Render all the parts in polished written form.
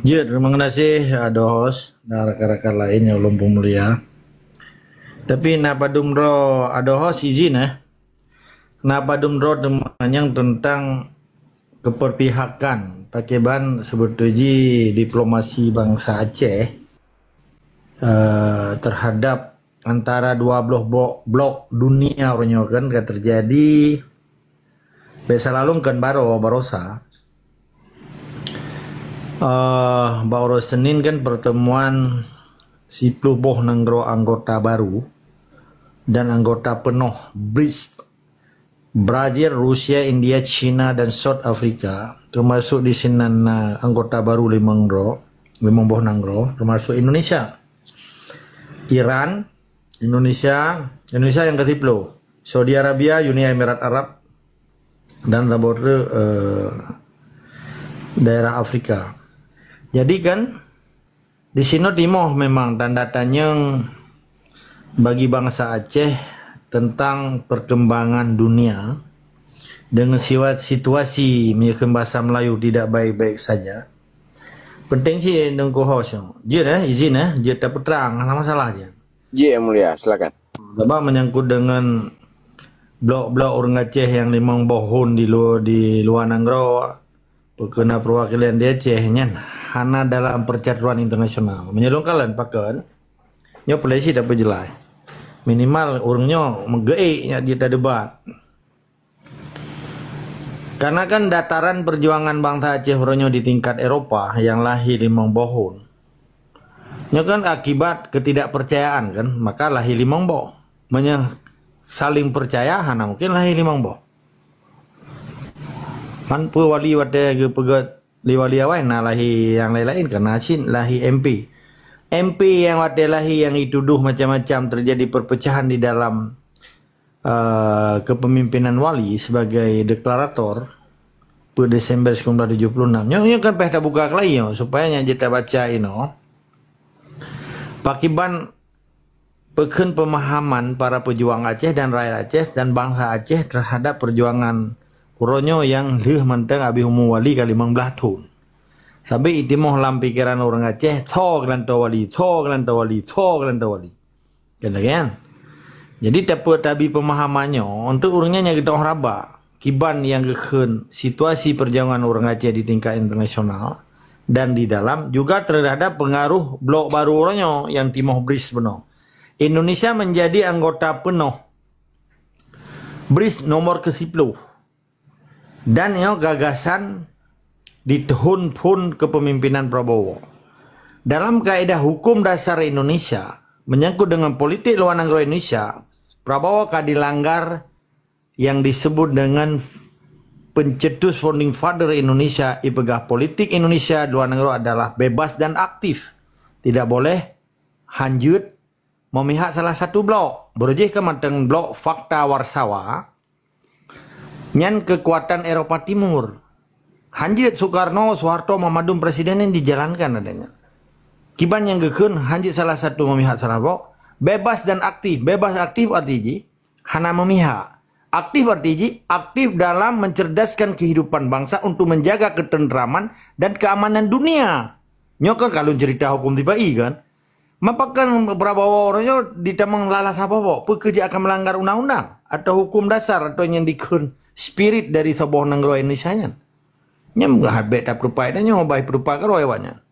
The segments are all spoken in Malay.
Ya, terima kasih ada host dan rekan-rekan lain yang belum mulia. Tapi napa dumro ada host izin napa dumro yang tentang keperpihakan pakai ban sebetulnya diplomasi bangsa Aceh terhadap antara dua blok dunia orangnya kan terjadi biasa lalu kan barosa baru Senin kan pertemuan 10 negara anggota baru dan anggota penuh BRICS, Brazil, Rusia, India, China, dan South Africa, termasuk di sini anggota baru 5 negara, termasuk Indonesia, Iran, Indonesia yang ke-10, Saudi Arabia, Uni Emirat Arab, dan daerah Afrika. Jadi kan di sini Timor memang tanda tanya bagi bangsa Aceh tentang perkembangan dunia dengan situasi menyekan bahasa Melayu tidak baik-baik saja. Penting sih nunggu host. Dia izin dia dapat terang, ada masalah aja. Ya, Yang Mulia, silakan. Sebab menyangkut dengan blok-blok orang Aceh yang 5 bohon di luar negara, perkena perwakilan di Aceh hana dalam percaturan internasional. Menyelong kalian pakai nyo polisi dapat jelas. Minimal orangnya mengeiknya kita debat. Karena kan dataran perjuangan bangsa Aceh orangnya di tingkat Eropa yang lahir 5 bohon. Nyo kan akibat ketidakpercayaan kan, maka lahir 5 boh. Saling percaya hana mungkin lahir 5 boh. Kan wali wadah ke pegat liwali awai lahi yang lain-lain karena Aceh lahi MP yang wadelahi yang dituduh macam-macam terjadi perpecahan di dalam kepemimpinan wali sebagai deklarator pada Desember 1976. Nyonya kan peh buka lagi supaya kita baca pakiban peken pemahaman para pejuang Aceh dan rakyat Aceh dan bangsa Aceh terhadap perjuangan Kuronyo yang leh mentang abi humu wali kali 15 tahun. Sampai itu mau dalam pikiran orang Aceh, thok lan tawali. Kan? Jadi dapat tabi pemahamannya untuk orangnya yang kita raba. Kiban yang keken situasi perjuangan orang Aceh di tingkat internasional dan di dalam juga terhadap pengaruh blok baru orangnya yang Timor BRICS penuh. Indonesia menjadi anggota penuh BRICS nomor ke-10. Dan gagasan di tahun kepemimpinan Prabowo. Dalam kaidah hukum dasar Indonesia, menyangkut dengan politik luar negara Indonesia, Prabowo dilanggar yang disebut dengan pencetus founding father Indonesia, ipegah politik Indonesia luar negara adalah bebas dan aktif. Tidak boleh hanjut memihak salah satu blok. Berujih ke matang blok fakta Warsawa, nyan kekuatan Eropa Timur. Hanjit Soekarno, Soeharto, Mamadum presiden yang dijalankan adanya. Kiban yang gekun hanjit salah satu memihak salah blok. Bebas dan aktif. Bebas aktif artinya hana memihak. Aktif artinya aktif dalam mencerdaskan kehidupan bangsa untuk menjaga ketentraman dan keamanan dunia. Nyoka kalau cerita hukum tiba kan. Mapakan beberapa orangnya ditamang lalas apa pekerja akan melanggar undang-undang atau hukum dasar atau yang dikun spirit dari sebuah negara Indonesia nya. Nyam habet tak perupai dan nyoba perupai karo awaknya.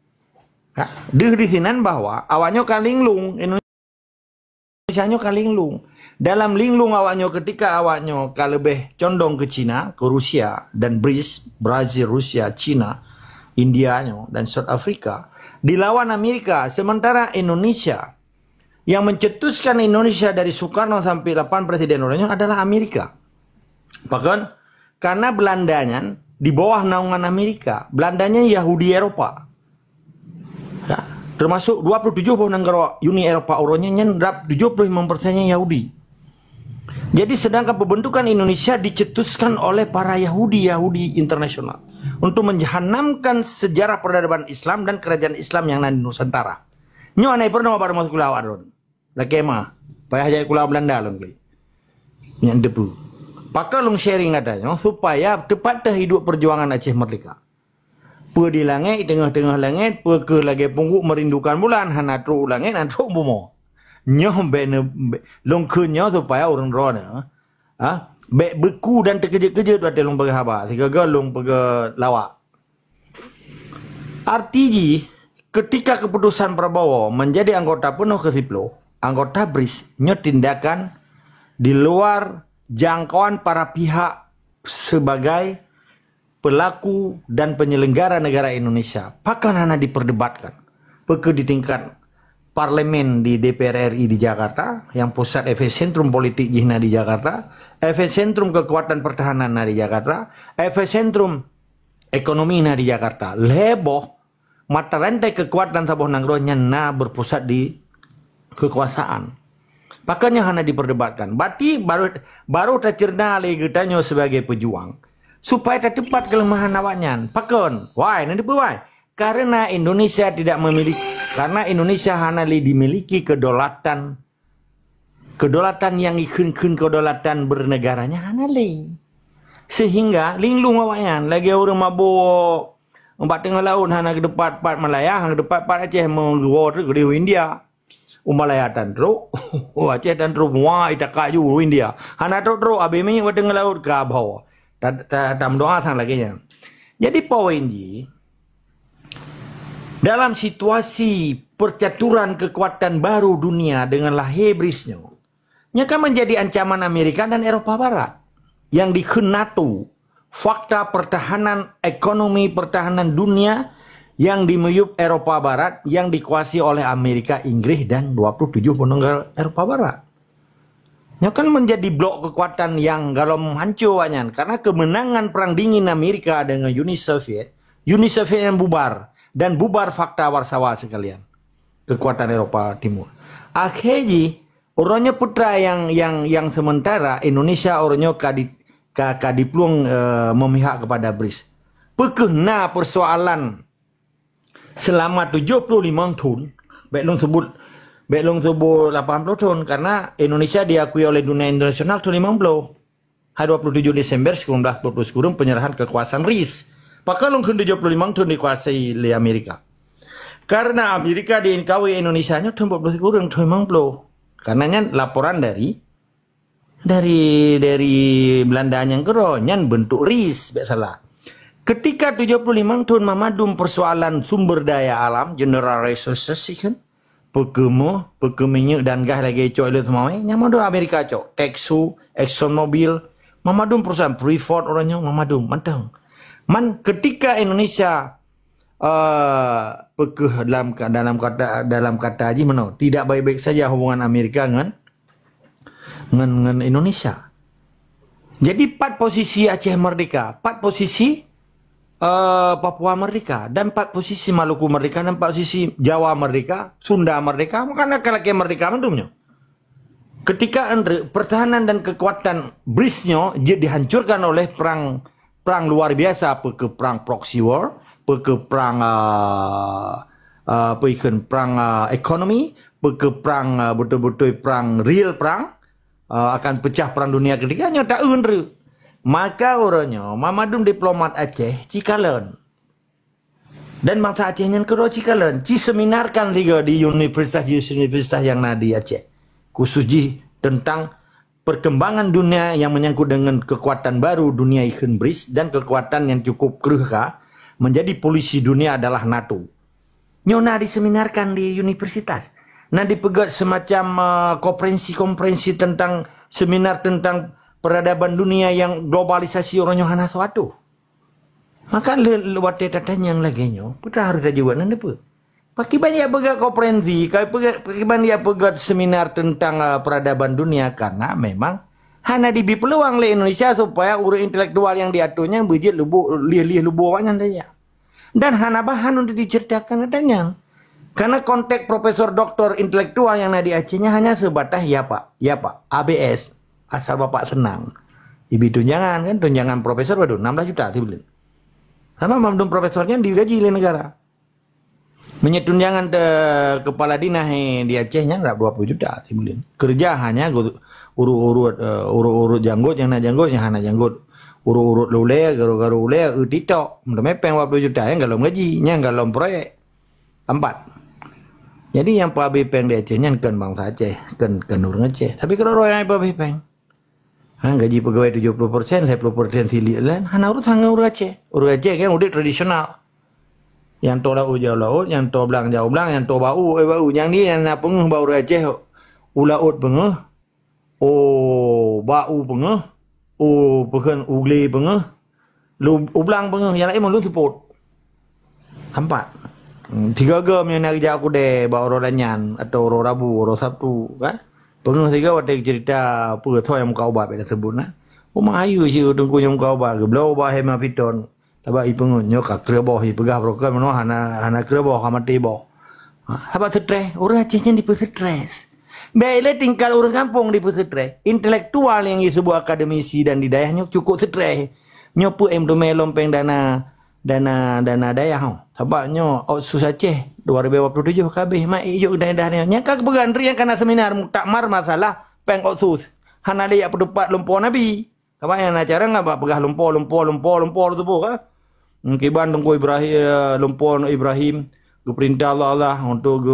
Deh di sinan bahwa awaknya kalinglung Indonesia nya kalinglung. Dalam linglung awaknya ketika awaknya kalebeh condong ke Cina, ke Rusia dan BRICS, Brazil, Rusia, Cina, India dan South Africa dilawan Amerika, sementara Indonesia yang mencetuskan Indonesia dari Soekarno sampai 8 presiden orangnya adalah Amerika. Bahkan karena Belandanya di bawah naungan Amerika, Belandanya Yahudi Eropa. Ya, termasuk 27 negara Uni Eropa orangnya nyendap 75%-nya Yahudi. Jadi sedangkan pembentukan Indonesia dicetuskan oleh para Yahudi internasional untuk menjahanamkan sejarah peradaban Islam dan kerajaan Islam yang ada di Nusantara. Nyo anai pernah baru masuk kulau adon. Lakema, payah jaya kulau Belanda lagi. Yang debu. Pakai long sharing adanya supaya tepat hidup perjuangan Aceh merdeka. Pe di langit, tengah-tengah langit, pe ke lagi pungguk merindukan bulan, hana tru langit, hana tru bumo. Nyoh long ke nyoh supaya orang rona. Beku dan terkejut-kejut waktu long pergi haba. Sehingga long pergi lawak. Artinya, ketika keputusan Prabowo menjadi anggota penuh ke Siplo, anggota BRIS, nyoh tindakan di luar jangkauan para pihak sebagai pelaku dan penyelenggara negara Indonesia. Bahkan hanya diperdebatkan. Peke di tingkat parlemen di DPR RI di Jakarta, yang pusat epicentrum politik jihna di Jakarta, epicentrum kekuatan pertahanan di Jakarta, epicentrum ekonomi di Jakarta. Leboh mata rantai kekuatan sabuh nangronya berpusat di kekuasaan. Makanya hanya diperdebatkan. Berarti baru tercerna lagi kita sebagai pejuang. Supaya terdapat kelemahan awaknya. Pakon. Why? Nanti why? Karena Indonesia tidak memiliki, karena Indonesia hanya dimiliki kedaulatan yang ikut kedaulatan bernegaranya hanya sehingga linglung awaknya lagi orang mabuk. Empat tengah laut hana ke depan part Malaya, hana ke depan part Aceh mengawal ke India. Malaya dan tro, Aceh dan tro, wah itakak ju India. Hana tro abimi ke tengah laut ke bawah. Tam doa sang lagi nya. Jadi poin ji dalam situasi percaturan kekuatan baru dunia dengan lahir BRIS-nya, nyaka menjadi ancaman Amerika dan Eropa Barat yang dikhen NATO. Fakta pertahanan ekonomi pertahanan dunia yang dimeyup Eropa Barat yang dikuasai oleh Amerika, Inggris dan 27 negara Eropa Barat. Ini kan menjadi blok kekuatan yang kalau hancur karena kemenangan perang dingin Amerika dengan Uni Soviet yang bubar dan bubar fakta Warsawa sekalian. Kekuatan Eropa Timur. Akhirnya orangnya putra yang sementara Indonesia orangnya kadipluang memihak kepada BRIS. Pekena persoalan selama 75 tahun, belum sebut 80 tahun karena Indonesia diakui oleh dunia internasional tahun 50. Hari 27 Desember 1920 penyerahan kekuasaan RIS. Pakalung ke 75 tahun dikuasai oleh Amerika. Karena Amerika diingkawi Indonesia nya tahun 40 tahun 50. Karenanya laporan dari Belanda yang keronyan bentuk RIS salah. Ketika 75 tahun memadum persoalan sumber daya alam, general resources kan, pekemenya dan gas lagi cok itu semua, nyamado Amerika cok, Exxon Mobil, memadum perusahaan Freeport orangnya memadum, mantang. Ketika Indonesia dalam kata haji mana, tidak baik-baik saja hubungan Amerika dengan Indonesia. Jadi 4 posisi Aceh merdeka, 4 posisi Papua merdeka, dan 4 posisi Maluku merdeka, dan 4 posisi Jawa merdeka, Sunda merdeka, makanya kalau merdeka mendumnya. Ketika pertahanan dan kekuatan BRIS-nya dihancurkan oleh perang luar biasa, ke perang proxy war, ke perang ekonomi, ke perang betul-betul perang real perang. Akan pecah perang dunia ketiga tak unru. Maka orangnya mamadum diplomat Aceh Cikalon. Dan bangsa Aceh yang kedua Cikalon seminarkan juga di universitas yang ada di Aceh. Khusus tentang perkembangan dunia yang menyangkut dengan kekuatan baru dunia ikon BRIS dan kekuatan yang cukup keruhka menjadi polisi dunia adalah NATO. Nyona diseminarkan di universitas. Nah dipegat semacam konferensi tentang seminar tentang peradaban dunia yang globalisasi orangnya hana suatu. Maka lewat tanya yang lagi putra harus saja buat nanti pun. Pakai banyak pegat konferensi, pakai banyak pegat seminar tentang peradaban dunia karena memang hana dibi peluang le Indonesia supaya urut intelektual yang diaturnya bujit lubu awaknya saja. Dan hana bahan untuk diceritakan adanya. Karena konteks profesor doktor intelektual yang ada di Acehnya hanya sebatas ya pak, ABS, asal bapak senang. Ibu tunjangan kan, tunjangan profesor waduh 16 juta tiba-tiba. Sama mamdum profesornya digaji oleh negara. Menyetunjangan kepala dinas di Acehnya 20 juta tiba-tiba. Kerja hanya urut janggut yang hana janggut. urut-urut lule, garu-garu lule, titok. Mepeng 20 juta yang galom gaji, yang galom proyek. 4. Jadi yang pabi peng di Aceh nya kan bangsa Aceh, kan orang Aceh. Tapi kalau orang yang pabi peng, gaji pegawai 70%, 50% silik lain, hana urut sangat urut Aceh. Urut Aceh kan udah tradisional. Yang to laut jauh laut, yang to belang jauh belang, yang to bau yang ni yang nak pengeh bau urut Aceh, ulaut pengeh, bau pengeh, pekan ugli pengeh, ublang pengeh, yang lain malu support. 4. 3 gam yang nak kerja aku deh, bawa orang lanyan atau orang Rabu, orang Sabtu, kan? Pengeh 3 waktu cerita apa tu yang muka ubah pada sebut nah. Rumah ayu sih tunggu yang muka ubah, geblau ubah hema piton. Tabak i pengeh nyok kereboh i pegah brokan mano hana kereboh kamati boh. Tabak stres, orang Aceh nya dipu stres. Baiklah tinggal orang kampung dipu stres. Intelektual yang i sebuah akademisi dan di daerahnya cukup stres. Nyopu emdome lompeng dana daya hau. Sebabnya Otsus Aceh 2027 kabeh mai ijuk daerah nya kag begandri yang kana seminar muktamar masalah peng Otsus. Hana dia pedepat lumpur nabi. Kabanya na cara ngapa pegah lumpur tu boh. Kiban tunggu Ibrahim lumpur Ibrahim ke perintah Allah untuk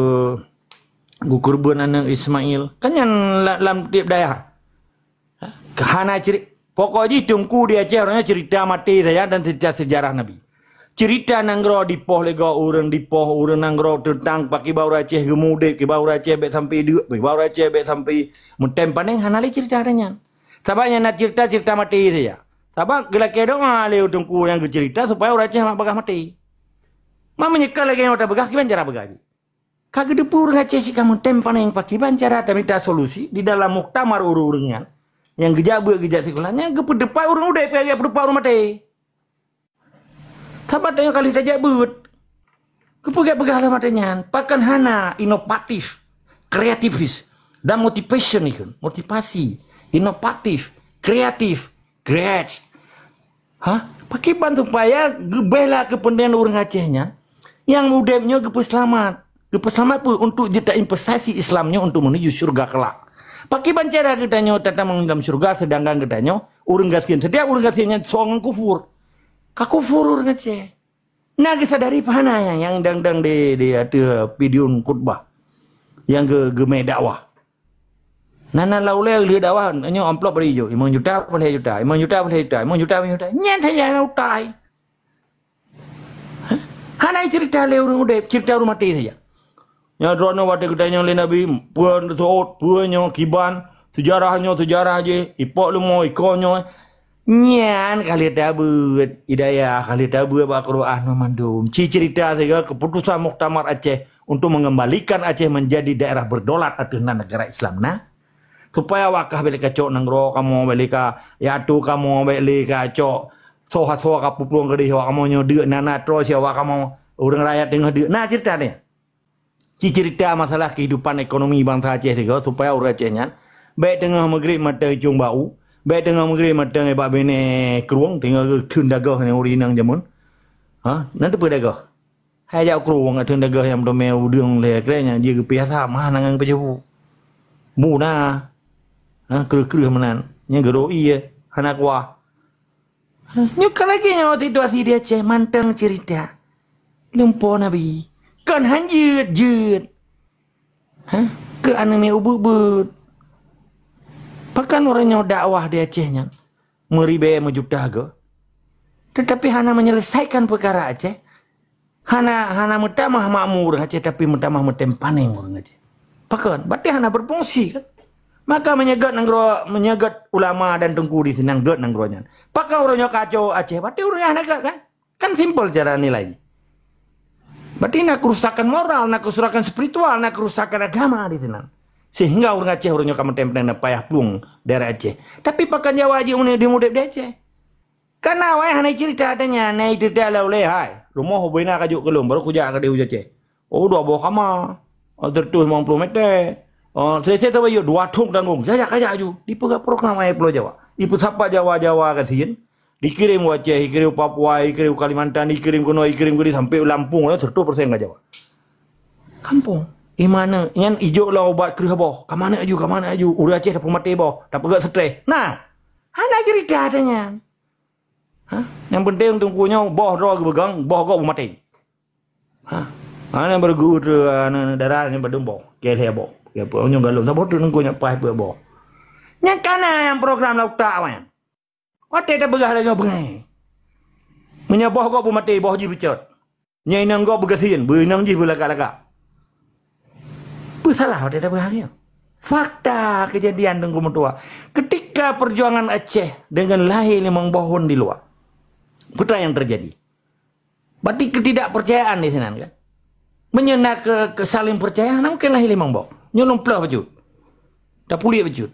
ke kurban anak Ismail. Kan yang lam tiap daerah. Hana cerita pokoknya tunggu dia orangnya cerita mati saya dan sejarah Nabi. Cerita nanggro dipoh lega orang nanggro tentang pakai bau Aceh gemude ke bau Aceh bet sampai dua bau Aceh bet sampai mutem paneng hanali cerita adanya. Sabanya nak cerita mati saja. Sabak gila kedong ale tungku yang cerita supaya orang Aceh mak begah mati. Mak menyekal lagi yang begah kiban cara begah. Kagak depur Aceh si kamu tem paneng pakai ban cara minta solusi di dalam muktamar ururungan yang gejak sekolahnya gepedepai orang udah pergi pedepai orang mati. Tabat tengok kali saja but. Kepegah-pegah lah matanya. Pakan hana inovatif, kreativis dan motivation ikon, motivasi, inovatif, kreatif, creates. Pakai bantu supaya gebela kepentingan orang Acehnya yang mudahnya selamat pun untuk jeda investasi Islamnya untuk menuju surga kelak. Pakai bancara gedanya tentang mengendam surga sedangkan gedanya orang gasian setiap orang gasiannya soal kufur. Kakufur orang Aceh. Nah kita dari mana yang dang di ada video khutbah yang ke dakwah. Nana laule li dakwah nyo amplop beri jo 5 juta pun juta 5 juta pun juta 5 juta pun juta. Nyen saja utai. Hana cerita le orang udah cerita rumah mati saja. Nya drone wate gedanya le Nabi puan tuot puannya kiban sejarah je ipok lumo ikonyo. Nyan kali dabut hidayah kali dabut Al-Quran memandum cerita sehingga keputusan Muktamar Aceh untuk mengembalikan Aceh menjadi daerah berdolat atas negara Islam supaya wakah balik kacok nangro kamu balik ya tu kamu balik kacok soha kapupulung kedih kamu nyodek nana terus ya kamu orang rakyat tengah dek cerita ni cerita masalah kehidupan ekonomi bangsa Aceh sehingga supaya orang Acehnya baik tengah maghrib mata hijau bau baik tengah maghrib matang ebak bene keruang tinggal ke dagah yang urinang jamun. Nanti pada dagah. Hai jak keruang atau dagah yang domel udang le keranya dia ke biasa mah nangang pejabu. Muna. Ker menan. Nya geroi ya anak wah. Nyuka lagi nyawa situasi dia Aceh mantang cerita. Lumpur Nabi. Kan hanjut. Ke anime ubut. Pakan orangnya dakwah di Acehnya. Meribe mejudah ke. Tetapi hana menyelesaikan perkara Aceh. Hana mutamah makmur Aceh. Tapi mutamah mutempaneng orang Aceh. Pakan. Berarti hana berfungsi kan. Maka menyegat ulama dan tengku di sini. Nanggat nanggronya. Pakan orangnya kacau Aceh. Berarti orangnya hana kan. Kan simpel cara nilai. Berarti nak kerusakan moral. Nak kerusakan spiritual. Nak kerusakan agama di sini. Sehingga orang Aceh orangnya kamu tempel payah plung daerah Aceh. Tapi pakan Jawa aja di mudep di Aceh. Karena awak hanya cerita adanya, naik cerita lauleh hai. Rumah hubina kajuk kelum baru kujak ke dia Aceh. Oh 2 bawah kamar. Tertus 50 meter. Selesai tu bayu 2 thung tanggung. Jajak aju. Dipegang program ayat Pulau Jawa. Ipu sapa Jawa kasihin. Dikirim ke Aceh, dikirim Papua, dikirim Kalimantan, dikirim ke dikirim ke sampai Lampung 100% ke Jawa. Kampung. Mana yang hijau lah obat kerah boh. Kamana aju. Udah Aceh dapat mati boh. Dapat gak stres. Nah, hana cerita adanya. Yang penting tunggunya boh roh begang, boh kau mati. Ana bergur darah ni badumbo, kele boh. Ya po nyong galung sabot tunggunya pai boh. Yang kana yang program lauk tak wan. Ote ta begah lagi bengai. Menyaboh kau mati boh ji becot. Nyai nang kau begasin, benang ji belaka-laka. Salah ote ta begah ni. Fakta kejadian tunggu mentua. Ketika perjuangan Aceh dengan lahir 5 pohon di luar. Putra yang terjadi. Berarti ketidakpercayaan di sana kan. Menyenang ke saling percaya, mungkin lahir 5 pohon. Nyolong pelah bejut. Tak pulih bejut.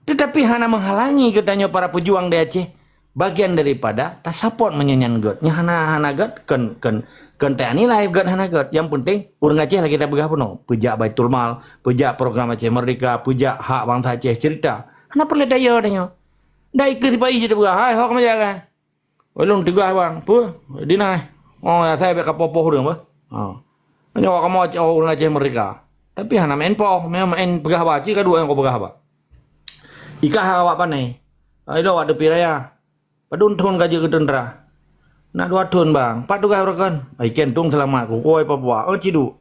Tetapi hana menghalangi katanya para pejuang di Aceh. Bagian daripada tak support menyenyan god. Nya hana god kan TNI lah god hana god. Yang penting orang Aceh lah kita begah penuh. Pejak Baitul Mal, pejak program Aceh Merdeka, pejak hak bangsa Aceh cerita. Hana perlu daya tanya. Dah ikut tiba je begah. Hai hok maja kan. Ulun tegah bang. Pu dina. Oh ya saya bek kapopoh deung bah. Hanya kamu orang Aceh Merdeka. Tapi hana main poh, main begah baci kedua yang kau begah ba. Ikah awak panai. Ayo awak depi raya. Padun thun gaji ke tentera. Nak 2 tahun bang. 4 tugas rekan. Ai kentung selamat ku koi Papua. Cidu.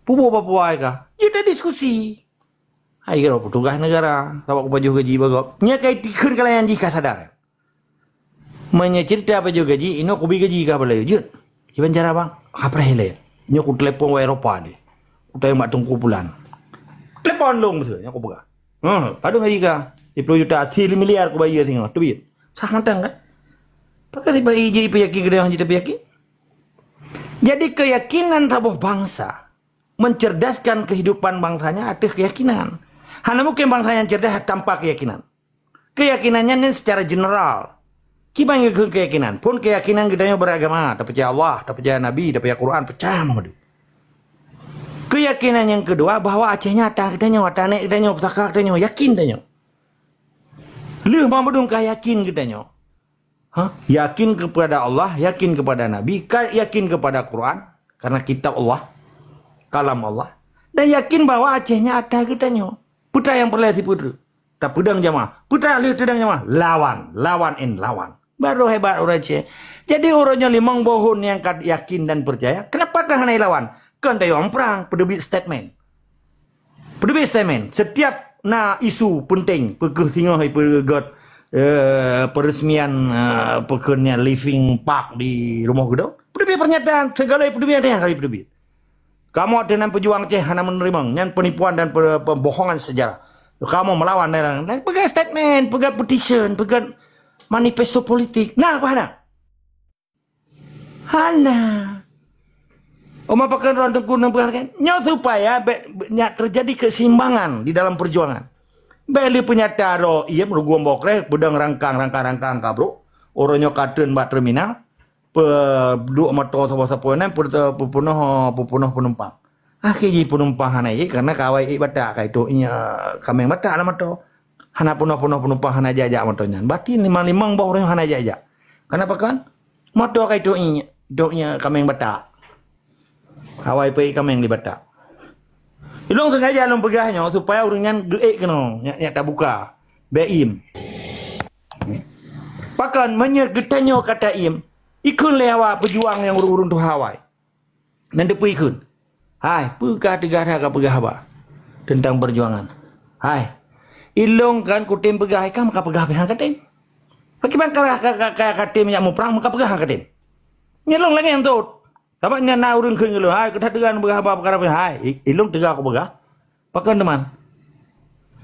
Pupu Papua ka. Kita diskusi. Ai kira petugas negara. Sabak baju gaji bagop. Nya kai tikun kalayan jika sadar. Menya cerita baju gaji, ino kubi gaji ka balai jut. Kiban cara bang? Kapra hele. Nya ku telepon wa Eropa ni. Ku tayang mak tungku pulan. Telepon dong betul nya ku buka. Padu gaji ka. 10 juta 3 miliar ku bayar tengok. Tu biar. Sah matang kan? Pakai tiba iji yakin gede yang jadi yakin. Jadi keyakinan sebuah bangsa mencerdaskan kehidupan bangsanya ada keyakinan. Hanya mungkin bangsa yang cerdas tanpa keyakinan. Keyakinannya ini secara general. Kita yang keyakinan pun keyakinan gedanya beragama, tak percaya Allah, tak percaya Nabi, tak percaya Quran, percaya Muhammad. Keyakinan yang kedua bahwa Acehnya tak gedanya, watane gedanya, petaka gedanya, yakin gedanya. Leh Muhammadun kah yakin gedanya. Yakin kepada Allah, yakin kepada Nabi, yakin kepada Quran karena kitab Allah, kalam Allah, dan yakin bahwa Acehnya ada kitanya. Putra yang perlu putra, tak pedang jamaah, putra lihat pedang jamaah, lawan. Baru hebat orang Aceh. Jadi orangnya 5 pohon yang yakin dan percaya. Kenapa kan hanya lawan? Kan tayong perang, pedebit statement. Setiap isu penting, pekeh tinggal pegat. Peresmian pekernya living park di rumah gedung. Perbit pernyataan segala perbit ada yang kali perbit. Kamu dengan pejuang Aceh hanya menerima yang penipuan dan pembohongan sejarah. Kamu melawan dan pegang statement, pegang petition, pegang manifesto politik. Nah, apa hana? Oma pakai orang tengku kan? Nyawa supaya terjadi keseimbangan di dalam perjuangan. Beli penyata ro iya meruguam bokre pedang rangkang kabro orangnya kaden bat terminal dua motor sapa-sapone penuh penumpang akhirnya penumpang hana ye karena kawai ibadah kai tu nya kameng mata lah motor hana penuh penumpang hana jajak motornya berarti 5 boh orang hana jajak kenapa kan motor kai tu nya kameng bata kawai pe kameng di bata. Ilong sengaja long pegahnya supaya orangnya geek kena nyak tak buka. Beim. Pakan menyegetanyo kata im. Ikun lewa pejuang yang urun tu Hawaii. Dan depu ikun. Hai, pegah tegara ka pegah ba tentang perjuangan. Hai. Ilong kan kutim pegah ka maka pegah behang katim. Bagaimana ka katim yang mau perang maka pegah katim. Nyelong lagi yang tu. Tapi nya na urun keung lu hai kita dengan begah apa perkara hai ilung tegak aku begah pakan teman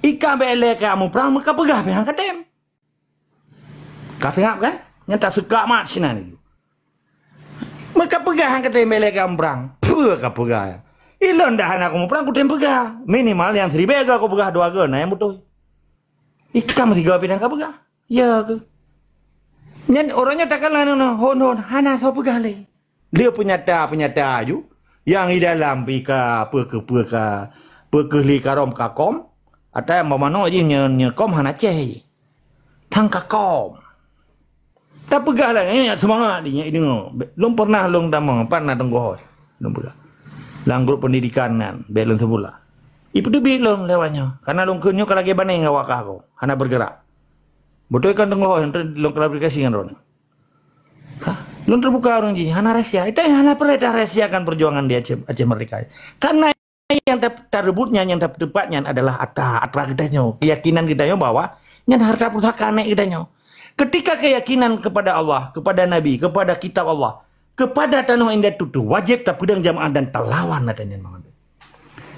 ika bele kamu perang maka begah behang kadem kasengap kan nya tak suka mat sinan itu maka begah hang kadem bele kamu perang ka begah ilung dah aku perang ku tem begah minimal yang 1000 aku begah 2 ge na yang butuh ika masih gawe pedang ka begah ya ke nya orangnya takkan lah hon hana so begah le. Dia penyata ju yang di dalam pika pekeli karom kakom atau yang mana je nya kom hana ceh tang kakom tak pegah lah semangat dia dengar long pernah long damang pernah tenggoh long pegah lang grup pendidikan nan belum semula ipu tu belum lewatnya karena long kunyo kalau lagi baneng awak aku hana bergerak betul kan tenggoh long klarifikasi kan ron Belum terbuka orang ji, hana rahasia. Itu hana perlu rahasiakan perjuangan di Aceh Merdeka. Karena yang terebutnya, yang terdepatnya adalah atra kitanya, keyakinan kitanya bahwa yang harta pusaka anek kitanya. Ketika keyakinan kepada Allah, kepada Nabi, kepada kitab Allah, kepada tanah indah itu wajib tak pedang jamaah dan telawan adanya.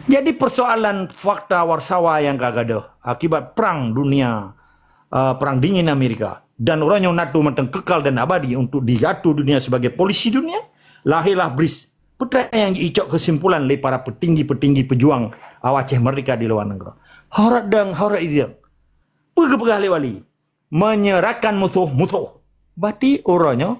Jadi persoalan fakta Warsawa yang kagak akibat perang dunia, perang dingin Amerika, dan orangnya NATO mentang kekal dan abadi untuk dijatuh dunia sebagai polisi dunia, lahirlah BRIS. Putra yang icok kesimpulan oleh para petinggi-petinggi pejuang Aceh Merdeka di luar negeri. Horat idang. Pegah wali. Menyerahkan musuh. Berarti orangnya,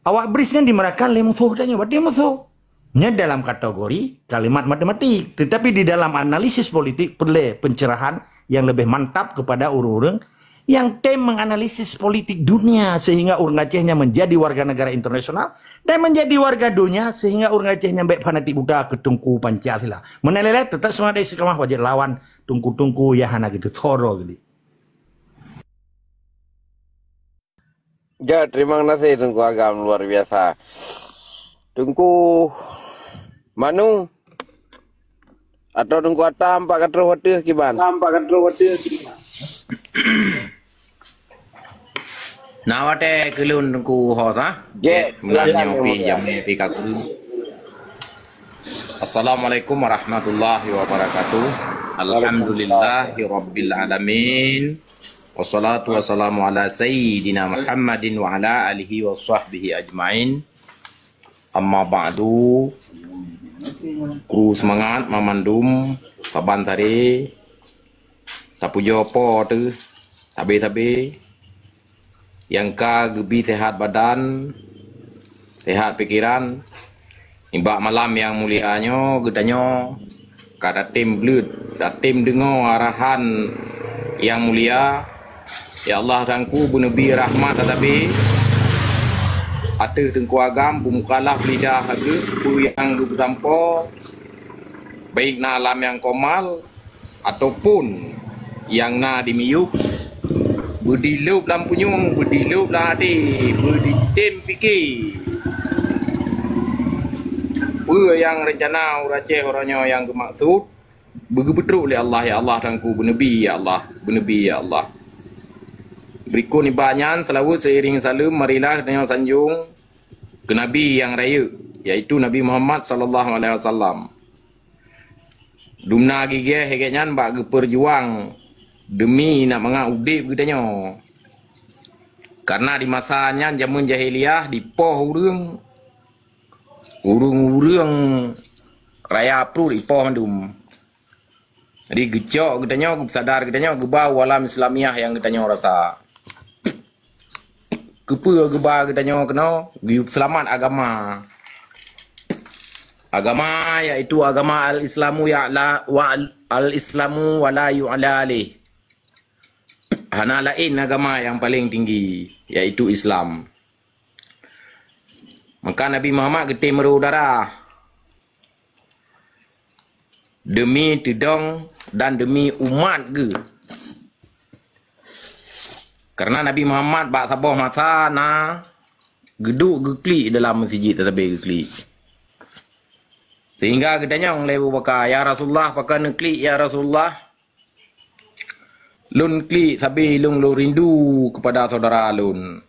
awak BRISnya dimerahkan oleh musuh. Berarti musuh. Nya dalam kategori kalimat matematik, tetapi di dalam analisis politik perlu pencerahan yang lebih mantap kepada orang-orang yang menganalisis politik dunia sehingga orang Acehnya menjadi warga negara internasional dan menjadi warga dunia sehingga orang Acehnya baik fanatik buta ke tungku Pancasila. Meneleleh tetap semua dari sekamah wajib lawan tungku-tungku ya hana gitu thoro gitu. Ya, terima kasih Tungku Agam luar biasa. Tungku Manu atau Tungku Atam Pak Katro Hotel kiban? Nawate kelun Tungku Hosa. Je, Mulanya pi jamnya pi kaku. Assalamualaikum warahmatullahi wabarakatuh. Alhamdulillahi rabbil alamin. Wassalatu wassalamu ala sayyidina Muhammadin wa ala alihi wa sahbihi ajma'in. Amma ba'du. Kru semangat memandum saban tadi. Tapu jopo tu. Tabe-tabe. Yang ka gebi sehat badan, sehat pikiran. Imbak malam yang mulianya gedanyo kada tim blut, tim dengo arahan yang mulia. Ya Allah tangku bu Nabi rahmat tetapi atuh Tengku Agam pumukalah lidah hage bu yang bersampo baik na alam yang komal ataupun yang na dimiyuk berdilup lampu nyung, berdilup lah hati, berditem fikir. Apa yang rencana orang Aceh orangnya yang bermaksud begitu oleh Allah ya Allah tangku bernabi ya Allah, bernabi ya Allah. Berikut ni banyak selawat seiring salam marilah dengan sanjung ke Nabi yang raya iaitu Nabi Muhammad sallallahu alaihi wasallam. Dumna gigih hegenyan bak berjuang demi nak mengudip katanya. Karena di masanya zaman jahiliyah dipoh urung raya pru dipoh mandum. Jadi gecok katanya sadar katanya gebau alam Islamiah yang katanya rasa. Kepa gebau katanya kena giup selamat agama. Agama iaitu agama al-Islamu al-Islamu wala yu'ala alih. Hana lain agama yang paling tinggi iaitu Islam. Maka Nabi Muhammad getih merudara demi tidong dan demi umat ke. Karena Nabi Muhammad bak sabah masa na geduk geklik dalam masjid tetapi geklik. Sehingga katanya orang lebu bakar, ya Rasulullah bakar neklik ya Rasulullah. Lun klik tapi lun rindu kepada saudara lun.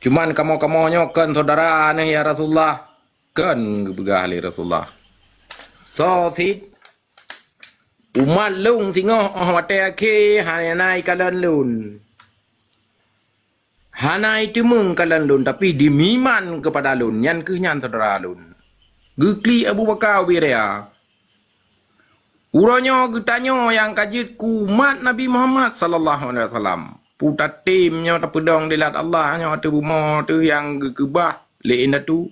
Cuman kamu nyokan saudara ni ya Rasulullah. Kan kebegah li Rasulullah. So sit umat lung singoh mate ake hanai kalan lun. Hanai temung kalan lun tapi dimiman kepada lun yan kenyan saudara lun. Gekli Abu Bakar Wirya. Uranya getanyo yang kajit kumat Nabi Muhammad sallallahu alaihi wasallam. Puta timnya tak pedang dilat Allah nya tu rumah tu yang gekebah lein tu.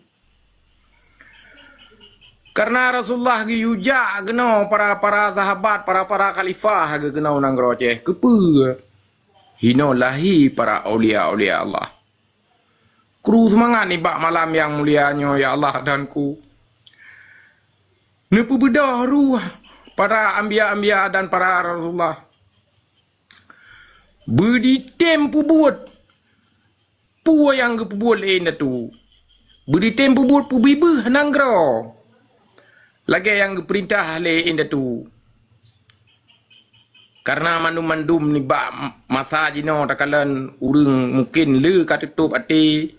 Karena Rasulullah gi yuja geno para sahabat, para khalifah ge geno nang Aceh. Kepe hino lahi para aulia Allah. Kru semangat ni bak malam yang mulianya ya Allah danku. Nepu bedah ruh para ambia-ambia dan para Rasulullah. Beri tempu buat Pu yang gepubuat lain tu. Beri tempu buat pu bibu nanggro. Lagi yang perintah lain tu. Karena mandum-mandum ni bak masa jino takalan urang mungkin le kata tutup hati.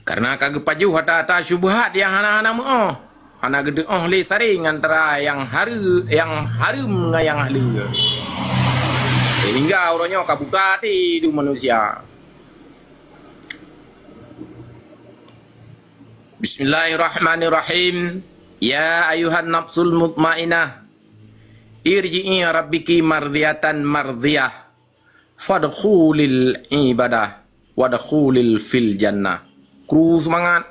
Karena kagak paju hata syubhat yang hana-hana mo. Hana gede le saring antara yang harum dengan yang ahli. Sehingga orangnya kabuka hati du manusia. Bismillahirrahmanirrahim. Ya ayuhan nafsul mutmainah, irji'i rabbiki mardiyatan mardiyah, fadkhulil ibadah wadkhulil fil jannah. Kru semangat.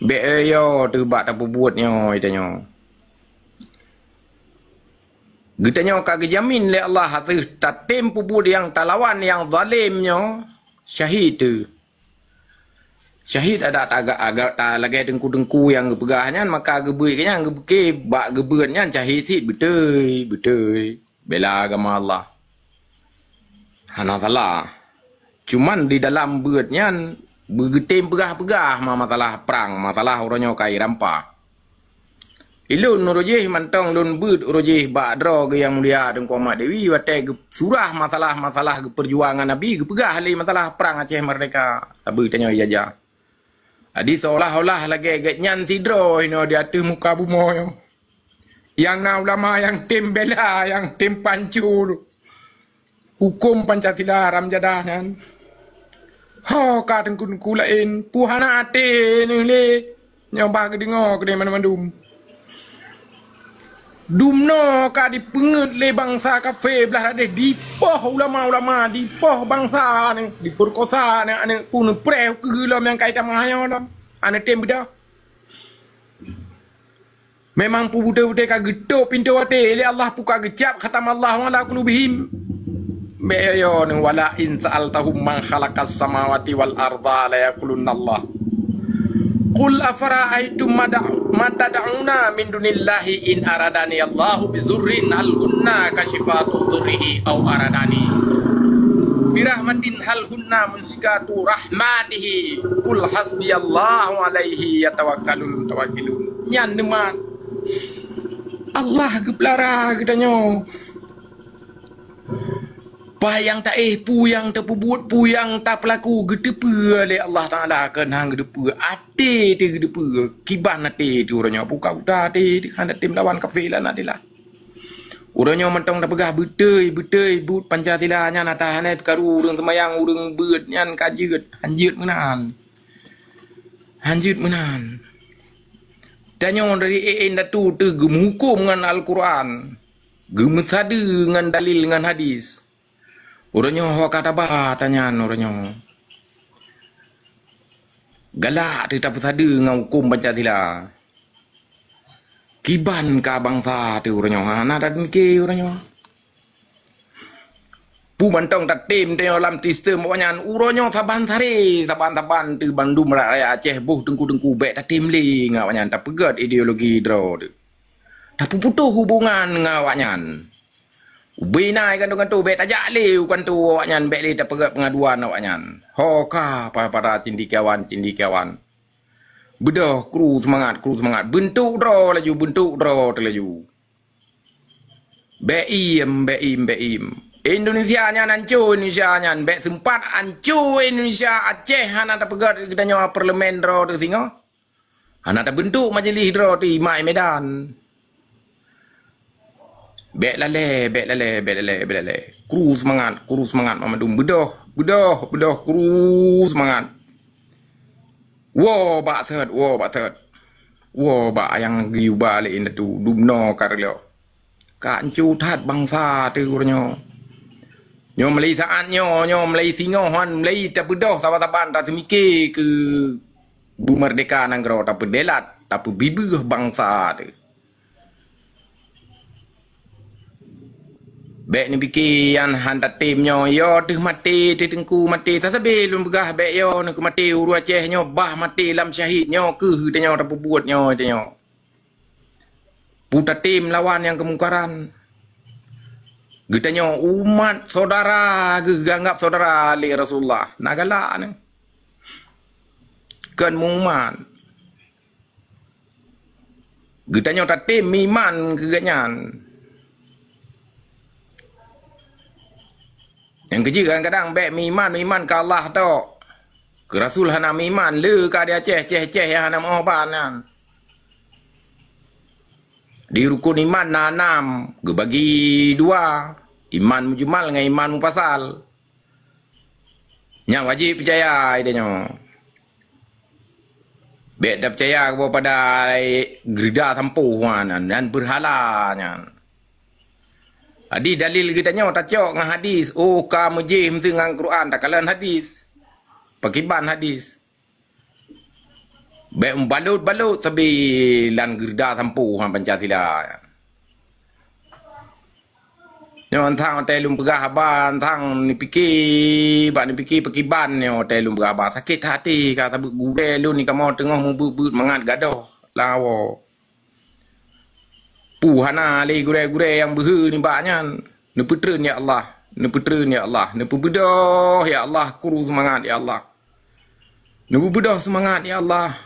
Be yo tu bak tak buat nyo itanyo. Gitanyo kagak jamin le Allah hatu tatem pubud yang talawan yang zalim nyo syahid tu. Syahid ada agak lagi dengku yang gepegahnya maka gebuik nya gebeke bak gebeutnya syahid sit betul bela agama Allah. Hana salah. Cuman di dalam beutnya begetem pegah-pegah masalah perang, masalah orangnya kai rampa. Ilun rojih mantong lun beut rojih bak dro ke yang mulia dengku Mak Dewi wate surah masalah perjuangan Nabi gepegah li masalah perang Aceh Merdeka. Tabu tanya ijazah. Adi seolah-olah lagi nyan tidro ini di atas muka bumi. Yang na ulama yang tim bela, yang tim pancur. Hukum Pancasila ramjadahan. Ha kadang kun lain puhana ate ni le. Nyoba ke dengar ke mana-mana Dumno ka dipengut le bangsa kafe belah ada dipoh ulama-ulama dipoh bangsa ni diperkosa ni ane pun preh ke lam yang kaitan mahaya lam ane tem beda memang pu budak-budak ka getok pintu ate le Allah puka gejap khatam Allah wala qulubihim be yo ni wala in sa'altahum man khalaqas samawati wal arda la yaqulunna Allah. Qul afara'aytum ma tad'una min dunillahi in aradani Allahu bizurrin hal hunna kashifatu dhurrihi aw aradani birahmatin hal hunna munsikatu rahmatihi qul hasbiyallahu alaihi yatawakkalul mutawakkilun. Nyan deman Allah geplara gedanyo payang tak puyang tak buat puyang tak pelaku gedepe le Allah Taala kan hang gedepe ate ti gedepe kiban ate ti uranya buka udah ate hendak tim lawan kafir lah nadilah uranya mentong dah pegah betei but Pancasila nya nata hanet karu urang temayang urang beut nyan kajeut hanjeut menan tanyo dari datu tu gem hukum dengan Al-Quran gem sadu dengan dalil dengan hadis. Orangnya kata bah tanya orangnya. Galak tidak bersada dengan hukum Pancasila. Kiban ka bangsa tu orangnya. Ana dan ke orangnya. Pu mantong tak tim tengok dalam sistem banyak orangnya saban tu Bandung Raya Aceh buh dengku bek tak tim li ngawanya tak pegat ideologi draw tu. Tak putus hubungan ngawanya. Ubinai kan tu bet tajak liu kan tu awaknya bet li tak pegat pengaduan awaknya. Hoka para cendekiawan. Bedah kru semangat. Bentuk draw terlaju. Beim. Indonesia nya hancur Indonesia nya bet sempat hancur Indonesia Aceh hana tak pegat kita parlimen draw tu singo. Hana tak bentuk majlis draw di Mai Medan. Bek lale. Kru semangat Mamadum. Bedah, kru semangat. Wo bak set. Wo bak yang giu balik ini tu. Dumno karelo. Kancu tat bangsa tu orangnya. Nyo Melayu saat nyo Melayu singohan, Melayu tak bedah saban-saban tak semikir ke bu merdeka nanggro tak pedelat, tak bibir bangsa tu. Bek ni fikir yang hantar timnya yo tu mati tu tengku mati sasabe lun begah bek yo nak mati uru Aceh nyo bah mati lam syahid nyo ke tanya tak buat nyo tanya. Puta tim lawan yang kemungkaran. Getanya umat saudara ganggap saudara li Rasulullah. Nak galak ni. Kan umat. Getanya tatim iman keganyan. Yang kerja kadang-kadang baik iman ke Allah tu. Ke Rasul hana iman le ka dia ceh yang hana mahaban kan. Di rukun iman na 6 bagi 2. Iman mujmal dengan iman mufasal. Yang wajib percaya idanya. Baik dah percaya kepada gerida tampuh dan berhalanya. Adi dalil kitanya tak cok dengan hadis. Oh ka mujih mesti dengan Quran tak kalan hadis. Pakiban hadis. Baik balut tapi lan gerda tampu hang Pancasila. Nyon thang telum pegah ban thang ni fikir pakiban nyo telum pegah ban sakit hati kata gure lu ni kamu tengah membut mangat gadoh lawo. Puhana li gure-gure yang behu ni baknya. Ne putreun ya Allah. Ne putreun ya Allah. Ne pubedah ya Allah. Kuru semangat ya Allah. Ne pubedah semangat ya Allah.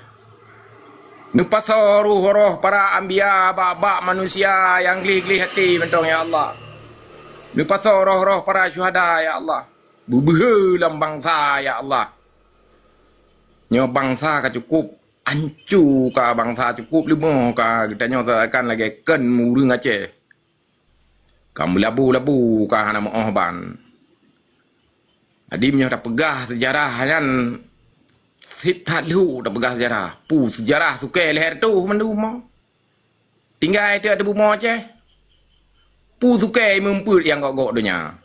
Ne pasar roh para anbiya bab manusia yang geli-geli hati mentong ya Allah. Ne pasar roh para syuhada ya Allah. Bubehu dalam bangsa ya Allah. Nyo bangsa ka cukup ancu ka bangsa cukup lima ka kita nyata akan lagi ken murung Aceh. Kamu labu ka hana moh ban. Adimnya dah pegah sejarah kan sip lu dah pegah sejarah. Pu sejarah suke leher tu mendu mo. Tinggal dia ada bumo Aceh. Pu suke memput yang gok dunia.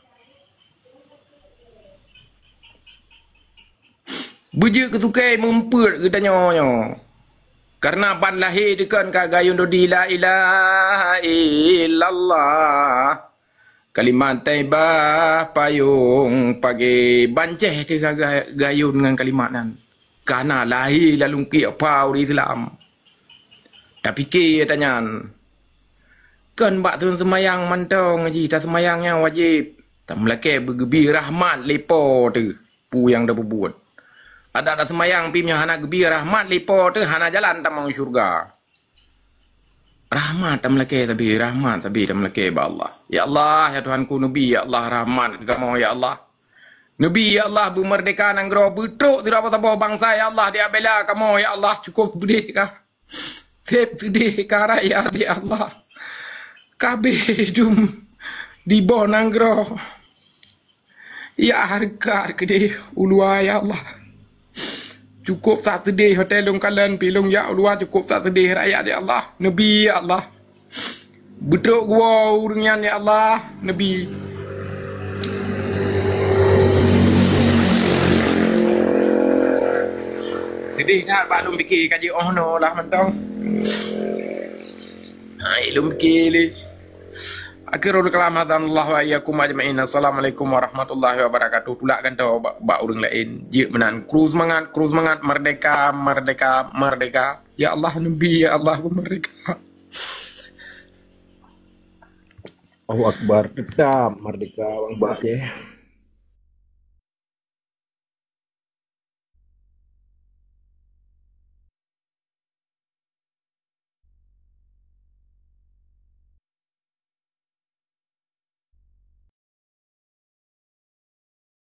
Bujuk kesukai memput katanya. Karena ban lahir dekan kagayun dodi la ilaha illallah. Kalimat taibah payung pagi banceh dia gayun dengan kalimat nan. Karena lahir lalu ki apa di Islam. Tak fikir tanya. Kan bak tun semayang mantong haji tak semayangnya wajib. Tak melake bergebi rahmat lepo tu. Pu yang dah berbuat. Ada semayang pimnya hana gebi rahmat lipo tu hana jalan tamang syurga. Rahmat tam leke tapi rahmat tapi tam leke ba Allah. Ya Allah ya Tuhanku Nabi ya Allah rahmat kamu ya Allah. Nabi ya Allah bumerdeka nang gro betuk tidak apa-apa bangsa ya Allah dia bela kamu ya Allah cukup sedih kah? Sedih kah rakyat ya Allah. Kabeh dum di bawah nang gro. Ya harga gede ulua ya Allah. Cukup tak sedih hotel lung kalian pilung ya Allah cukup tak sedih rakyat ya Allah Nabi ya Allah bedok gua urungan ya Allah Nabi sedih tak pak lum fikir kaji no lah mentong hai lum fikir akhirul kalam hadan Allah wa iyyakum ajma'in. Assalamualaikum warahmatullahi wabarakatuh. Tulak kan tahu bak urang lain. Je menan kru semangat merdeka. Ya Allah Nabi ya Allah merdeka. Allahu Akbar. Kita merdeka bang Aceh.